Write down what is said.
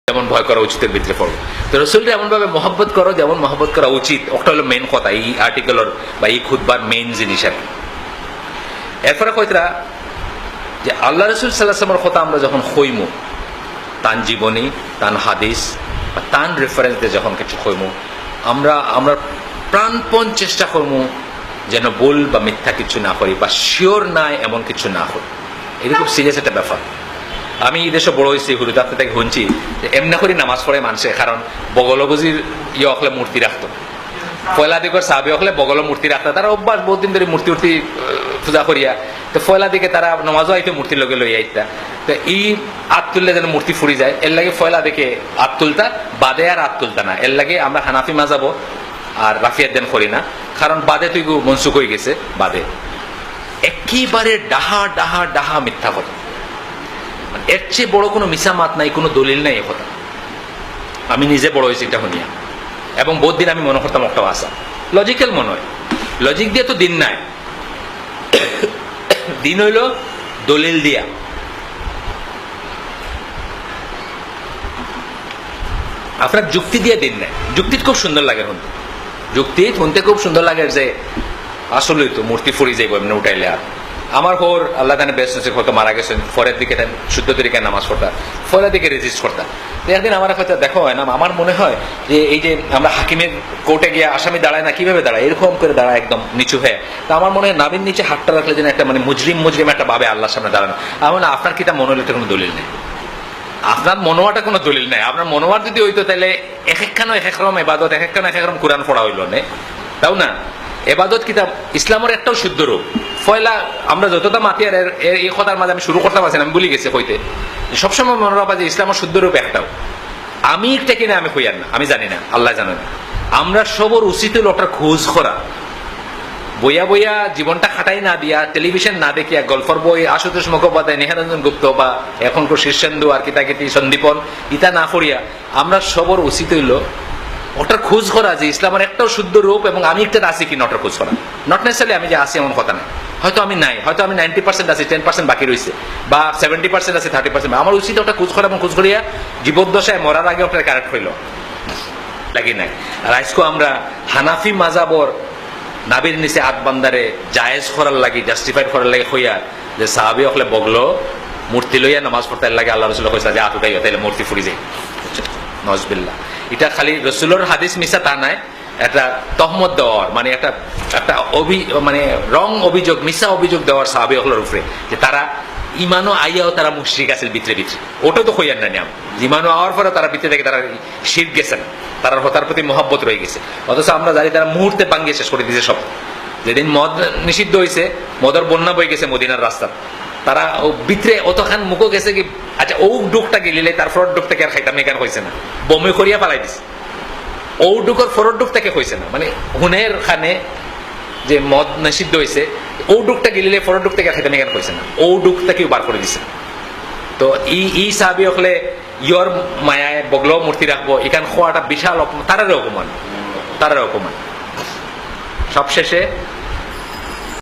যেমন ভয় করা উচিতের ভিতরে পড়বো। তো রসুলটা এমনভাবে মহব্বত করো যেমন মহব্বত করা উচিত। ওটা হলো মেন কথা এই আর্টিকেলের বা এই খুতবার মেইন জিনিস আর কি। এরপরে কইতরা যে আল্লাহ রসুল সাল্লাল্লাহু কথা আমরা যখন হইমু তান জীবনী, তান হাদিস বা তান রেফারেন্স দিয়ে যখন কিছু হইমু, আমরা আমরা প্রাণপণ চেষ্টা করবো যেন ভুল বা মিথ্যা কিছু না করি বা শিওর নাই এমন কিছু না করি। এটা খুব সিরিয়াস একটা ব্যাপার। আমি এই দেশে বড় হয়েছি হুরুদ আপনি তাকে শুনছি যে এমনি করে নামাজ পড়ে মানুষে, কারণ বগলবজির ইয়ে হলে মূর্তি রাখতো, পয়লা দিকের সাহাবি হলে বগল মূর্তি রাখতো, তারা অভ্যাস বহুত দিন ধরে মূর্তি উর্তি পূজা করিয়া। তো পয়লা দিকে তারা নমাজও আইতো মূর্তির লগে লই আইতা। তো এই আত তুললে যেন মূর্তি ফুরি যায়, এর লাগে পয়লা দিকে আত তুলতা, বাদে আর আত তুলতা না। এর লাগে আমরা হানাফি মাজাবো আর রাফিয়ার দেন করি না, কারণ বাদে তুই মনসুখ হয়ে গেছে। বাদে একেবারে ডাহা ডাহা ডাহা মিথ্যা কথা, এর চেয়ে বড় কোনো মিশা মাত নাই, কোনো দলিল নাই এ কথা। আমি নিজে বড় হয়েছি এটা শুনিয়া, এবং বহুত দিন আমি মনে করতাম একটা আসা লজিক্যাল মনে হয়। লজিক দিয়ে তো দিন নাই, দিন হইল দলিল দিয়া। আপনার যুক্তি দিয়ে দিন নাই। যুক্তি খুব সুন্দর লাগে শুনতে, যুক্তি শুনতে খুব সুন্দর লাগে যে আসলেই তো মূর্তি ফুরি যাইব এমনি উঠাইলে। আর আমার হোর আল্লাহ তানে বেশ হয়তো মারা গেছেন, পরের দিকে শুদ্ধ তরিকায় নামাজ পড়তা, পরের দিকে রেজিস্ট করতাম। একদিন আমার হয়তো দেখা হয় না, আমার মনে হয় যে এই যে আমরা হাকিমের কোর্টে গিয়ে আসামি দাঁড়ায় না, কিভাবে দাঁড়ায়, এরকম করে দাঁড়ায় একদম নিচু হয়ে। তা আমার মনে হয় নাবির নিচে হাতটা রাখলে যেন একটা মানে মুজরিম একটা ভাবে আল্লাহর সামনে দাঁড়ানো। আমার না আপনার কিটা মনে হলে এটা কোনো দলিল নেই, আপনার মনোয়াটা কোনো দলিল নাই। আপনার মনোয়ার যদি হইতো তাহলে এক একখানো এক একরকম এবাদত, এক একখানো এক একরকম কোরআন পড়া হইল না, তাও না? এবাদত কিতাব ইসলামের একটাও শুদ্ধ রূপ। পয়লা আমরা যতটা মাতি আর এই কথার মাঝে আমি শুরু করতে পারছি না, আমি ভুলে গেছি হইতে। সবসময় মনে রাখবা যে ইসলামের শুদ্ধ রূপ একটাও। আমি একটা কিনা আমি হইয়ার না, আমি জানি না, আল্লাহ জানেন। আমরা সবর উচিত লোটার খোঁজ করা, বইয়া বইয়া জীবনটা খাটাই না দিয়া, টেলিভিশন না দেখিয়া, গল্পের বই আশুতোষ মুখোপাধ্যায়, নিহারঞ্জন গুপ্ত বা এখনকার শীর্ষেন্দু আর কিতাকিতি সন্দীপন ইতা না করিয়া আমরা সবর উচিত হইল ওটার খোঁজ করা যে ইসলামের একটাও শুদ্ধ রূপ, এবং আমি একটা আছি কিনা ওটার খোঁজ করা। নট নেসেসারি আমি যে আসি এমন কথা নাই, হয়তো আমি নাই, হয়তো আমি 90% আছি, 10% বাকি রয়েছে, বা 70% আছে, 30%। আমার উচিত ওটা খোঁজ করা, এবং খোঁজ করিয়া জীবদ্দশায় মরার আগে ওটা কারেক্ট হইল লাগি নাই। আর আজকে আমরা হানাফি মাজাবর নাবির নিচে আট বান্দারে জায়েজ করার লাগি, জাস্টিফাইড করার লাগে হইয়া যে সাহাবি হলে বগলো মূর্তি লইয়া নামাজ পড়তে লাগে আল্লাহ রসুল কইসা যে আত উঠাই তাইলে মূর্তি ফুরি যায়। নজবিল্লাহ। এটা খালি রসুলের হাদিস মিশা তা নাই, একটা তহমত দেওয়ার মানে একটা একটা মানে রং অভিযোগ, মিশা অভিযোগ দেওয়ার সাহাবী হলের উপরে যে তারা ইমানো আইয়াও তারা মুশরিক আছে ভিতরে ভিতরে। ওটা তো হইয়ার না নিয়ম, ইমানো আওয়ার পরে তারা ভিতরে থেকে তারা শিরক গেছে না, তারা হতার প্রতি মহব্বত রয়ে গেছে। অথচ আমরা জানি তারা মুহূর্তে ভাঙ্গিয়ে শেষ করে দিয়েছে সব। যেদিন মদ নিষিদ্ধ হয়েছে, মদের বন্যা বয়ে গেছে মদিনার রাস্তা, তারা ভিতরে অতখান মুখো গেছে কি আচ্ছা ও ডুকটা গেলিলে তার ফরট ডুক থেকে আর খাইতাম এখানে হয়েছে না, বমি করিয়া পালাই দিছে। ও ডুকর ফরট ডুক থেকে হয়েছে না, মানে হুনের খানে যে মদ নিষিদ্ধ হয়েছে ও ডুকটা গেলিলে ফরট ডুক থেকে আর খাইতাম এখানে হয়েছে না, ও ডুকটাকেও বার করে দিছে। তো ই সাহাবী হলে ইয়র মায়ায় বগলো মূর্তি রাখবো এখান খোয়াটা বিশাল তারারে অপমান, তারারে অপমান। সবশেষে